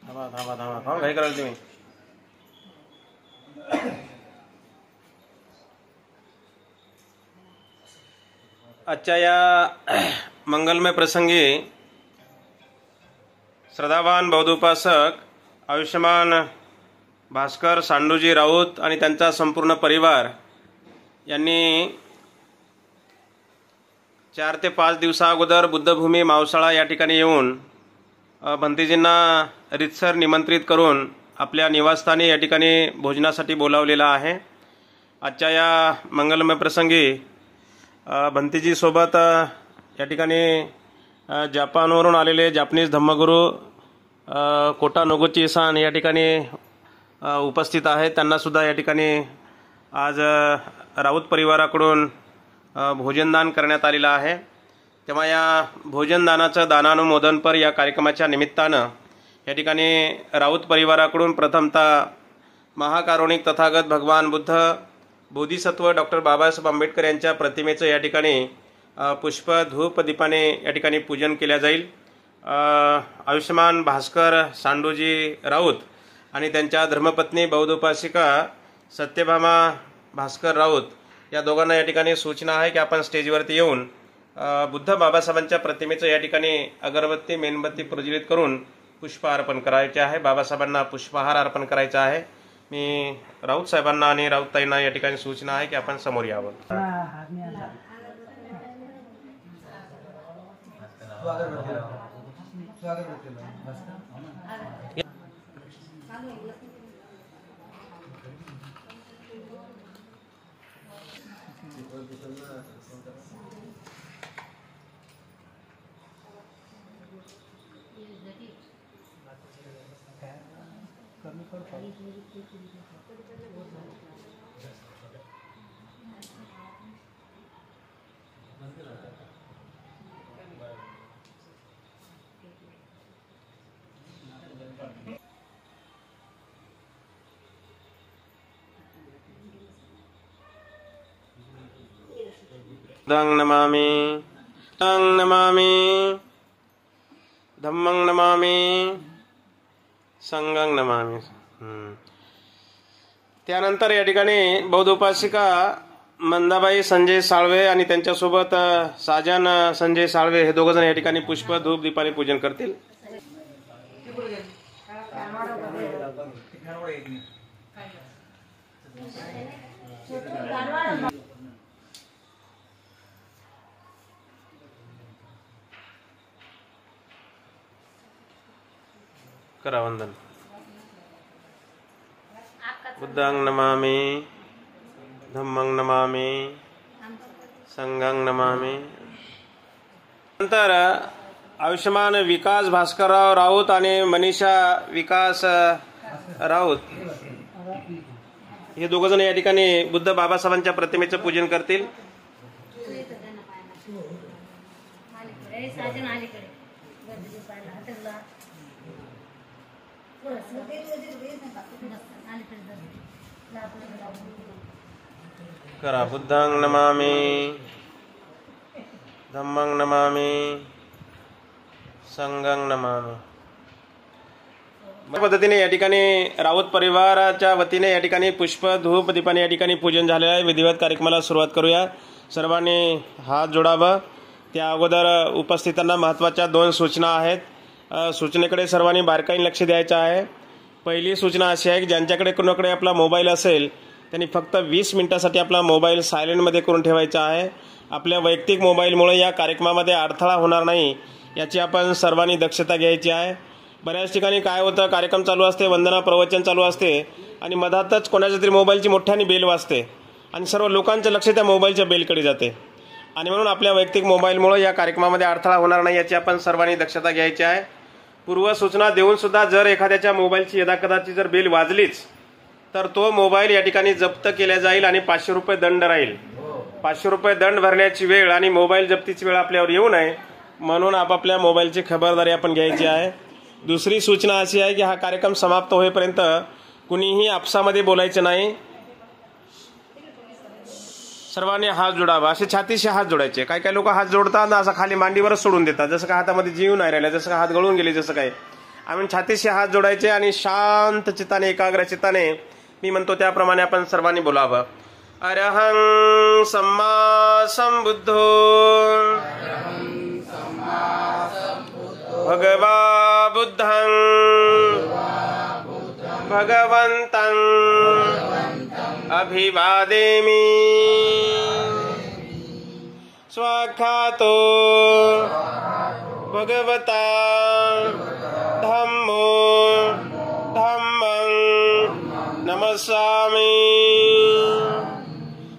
थांबा थांबा थांबा थांबा काय कराल तुम्ही? आजच्या या मंगलमय प्रसंगी श्रद्धावान बौद्धोपासक आयुष्यमान भास्कर सांडूजी राऊत आणि त्यांचा संपूर्ण परिवार यांनी 4 ते 5 दिवसा अगोदर बुद्धभूमी मावसाळा या ठिकाणी येऊन भंतेजींना रितसर निमंत्रित करून आपल्या निवासस्थानी या ठिकाणी भोजनासाठी बोलावलेला आहे। आजच्या या मंगलमय प्रसंगी भंतेजी सोबत या ठिकाणी जपानवरून आलेले जापनीज धम्मगुरू कोटा नोगुची सान या ठिकाणी उपस्थित आहेत। त्यांना सुद्धा या ठिकाणी आज राऊत परिवाराकडून भोजनदान करण्यात आलेलं आहे। तेव्हा या भोजनदानाचं दानानुमोदनपर या कार्यक्रमाच्या निमित्तानं या ठिकाणी राऊत परिवाराकडून प्रथमतः महाकारुणिक तथागत भगवान बुद्ध बोधिसत्व डॉक्टर बाबासाहेब आंबेडकर यांच्या प्रतिमेचं या ठिकाणी पुष्प धूप दीपाने या ठिकाणी पूजन केले जाईल। आयुष्यमान भास्कर सांडूजी राऊत आणि त्यांच्या धर्मपत्नी बौद्धोपासिका सत्यभामा भास्कर राऊत या दोघांना या ठिकाणी सूचना आहे की आपण स्टेजवरती येऊन बुद्ध बाबासाहेबांच्या प्रतिमेचं या ठिकाणी अगरबत्ती मेणबत्ती प्रज्वलित करून पुष्प अर्पण करायचे आहे। बाबासाहेबांना पुष्पहार अर्पण करायचा आहे। मी राऊत साहेबांना आणि राऊतताईंना या ठिकाणी सूचना आहे की आपण समोर यावं। बुद्धं नमामि, तं नमामि, धम्मं नमामि, संघं नमामि। त्यानंतर या ठिकाणी बौद्धोपासिका मंदाबाई संजय साळवे आणि त्यांच्यासोबत साजन संजय साळवे हे दोघं जण या ठिकाणी पुष्प धूप दीपाने पूजन करतील। करा वंदन। बुद्धं नमामि, धम्मं नमामि, संघं नमामि। नंतर आयुष्यमान विकास भास्करराव राऊत आणि मनीषा विकास राऊत हे दोघं जण या ठिकाणी बुद्ध बाबासाहेबांच्या प्रतिमेचं पूजन करतील। करा बुद्धं नमामि, धम्मं नमामि, संघं नमामि। पद्धतीने या ठिकाणी राऊत परिवाराच्या वतीने या ठिकाणी पुष्प धूप दीपाने या ठिकाणी पूजन झालेलं आहे। विधिवत कार्यक्रमाला सुरुवात करूया। सर्वांनी हात जोडावं। त्या अगोदर उपस्थितांना महत्त्वाच्या 2 सूचना आहेत। सूचनेकडे सर्वांनी बारकाईने लक्ष द्यायचं आहे। पहिली सूचना अशी आहे की ज्यांच्याकडे कोणाकडे आपला मोबाईल असेल त्यांनी फक्त 20 मिनिटांसाठी आपला मोबाईल सायलेंटमध्ये करून ठेवायचा आहे। आपल्या वैयक्तिक मोबाईलमुळे या कार्यक्रमामध्ये अडथळा होणार नाही याची आपण सर्वांनी दक्षता घ्यायची आहे। बऱ्याच ठिकाणी काय होतं, कार्यक्रम चालू असते, वंदना प्रवचन चालू असते आणि मधातच कोणाच्या तरी मोबाईलची मोठ्याने बेल वाजते आणि सर्व लोकांचं लक्ष त्या मोबाईलच्या बेलकडे जाते आणि म्हणून आपल्या वैयक्तिक मोबाईलमुळे या कार्यक्रमामध्ये अडथळा होणार नाही याची आपण सर्वांनी दक्षता घ्यायची आहे। पूर्व सूचना देऊन सुद्धा जर एखाद्याच्या मोबाईलची यदाकदाची जर बेल वाजलीच तर तो मोबाईल या ठिकाणी जप्त केला जाईल आणि 500 रुपये दंड राहील। 500 रुपये दंड भरण्याची वेळ आणि मोबाईल जप्तीची वेळ आपल्यावर येऊ नये म्हणून आपापल्या मोबाईलची खबरदारी आपण घ्यायची आहे। दुसरी सूचना अशी आहे की हा कार्यक्रम समाप्त होईपर्यंत कुणीही आपसामध्ये बोलायचं नाही। सर्वांनी हात जोडावा. असे छातीशी हात जोडायचे. काही काही लोक हात जोडतात ना असं खाली मांडीवरच सोडून देतात, जसं काय हातामध्ये जीव नाही राहिला, जसं काय हात गळून गेले, जसं काय. आम्ही छातीशी हात जोडायचे आणि शांत चित्ताने, एकाग्र चित्ताने मी म्हणतो त्याप्रमाणे आपण सर्वांनी बोलावं. अरहं सम्मा संबुद्धो भगवा बुद्धं भगवन्तं अभिवादेमि. स्वाख्यातो भगवता धम्मो धम्मं नमस्सामि.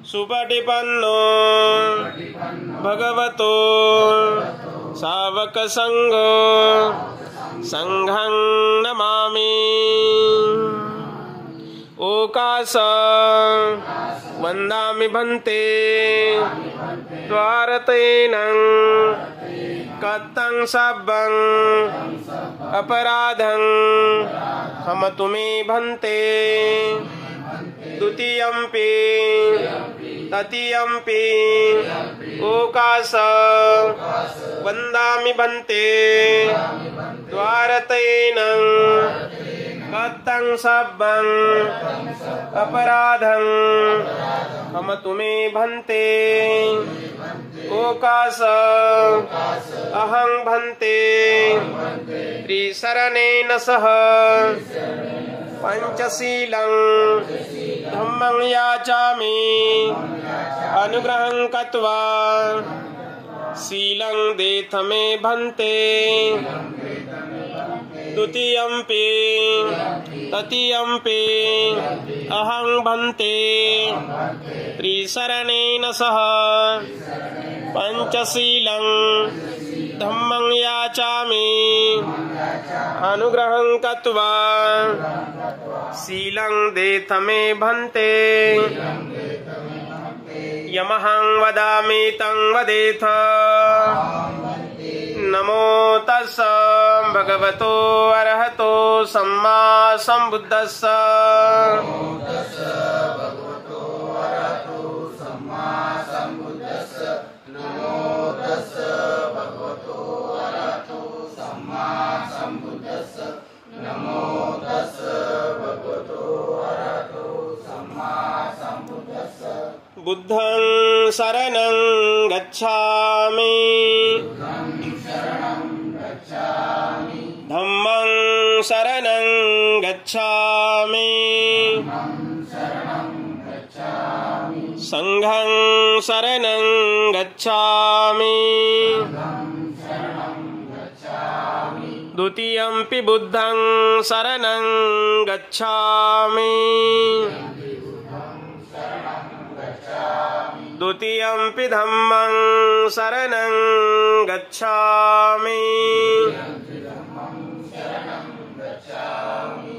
सुपटिपन्नो भगवतो सावकसंघो संघं नमामि. ओकास वन्दामि भन्ते द्वारतेनं कत्तं सब्बं अपराधं क्षमतु मे भन्ते. द्वितीयंपि तृतीयंपि ओकास वन्दामि भन्ते द्वारतेनं कत्तं सब्बं अपराधं क्षमतु मे भन्ते. ओकास अहं भन्ते त्रिशरणेन सह पंचशीलं धम्मं याचामि. अनुग्रहं कृत्वा शीलं देथ मे भन्ते. द्वितीयंपि तृतीयंपि अहं भन्ते त्रिशरणेन सह पंचशीलं धम्मं याचामि. अनुग्रहं कृत्वा शीलं देथ मे भन्ते. यमहं वदामि तं वदेथ. नमो तस्स भगवतो अरहतो सम्मा संबुद्धस्स. बुद्धं शरणं गच्छामि. धम्मं शरणं गच्छामि. संघं शरणं गच्छामि. द्वितीयंपि बुद्धं शरणं गच्छामि. द्वितीयंपि धम्मं शरणं गच्छामि.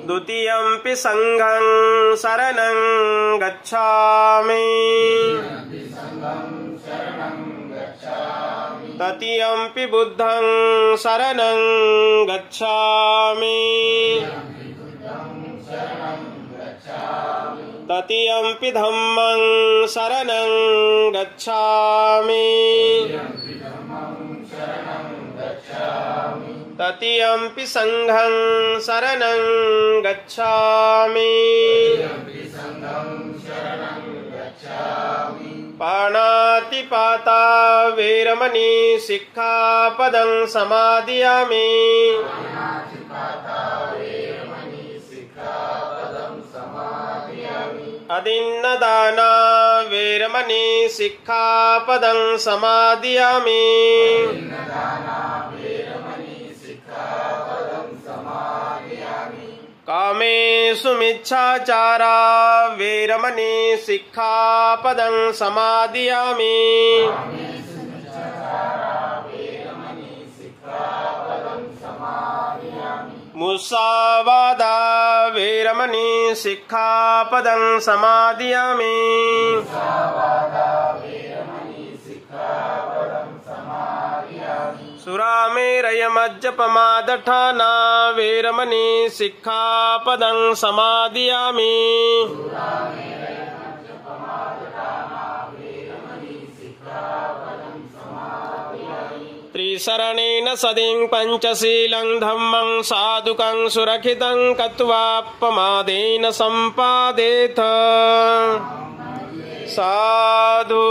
द्वितीयंपि संघं शरणं गच्छामि. तृतीयंपि बुद्धं शरणं गच्छामि. तृतीयंपि धम्मं शरणं गच्छामि. तृतीयंपि संघं शरणं गच्छामि. पाणातिपाता वेरमणि सिक्खापदं समादियामि. अदिन्नदाना वेरमणि सिक्खापदं समादियामि. कामेषु मिच्छाचारा वेरमणि सिक्खापदं समादियामि. मुसावादा वेरमणि सिक्खापदं समादियामि. सुरामेरयमज्जपमादठाना वेरमणि सिक्खापदं समादियामि. त्रिसरणेन सदिं पंचशीलं धम्मं साधुकं सुरक्षितं कत्वापमादेन सम्पादेथ। साधु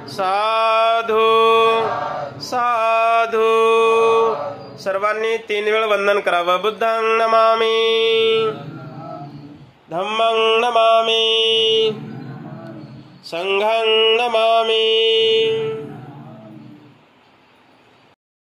साधु साधु। सर्वांनी 3 वेळ वंदन करावं। बुद्धं नमामि, धम्मं नमामि, संघं नमामि।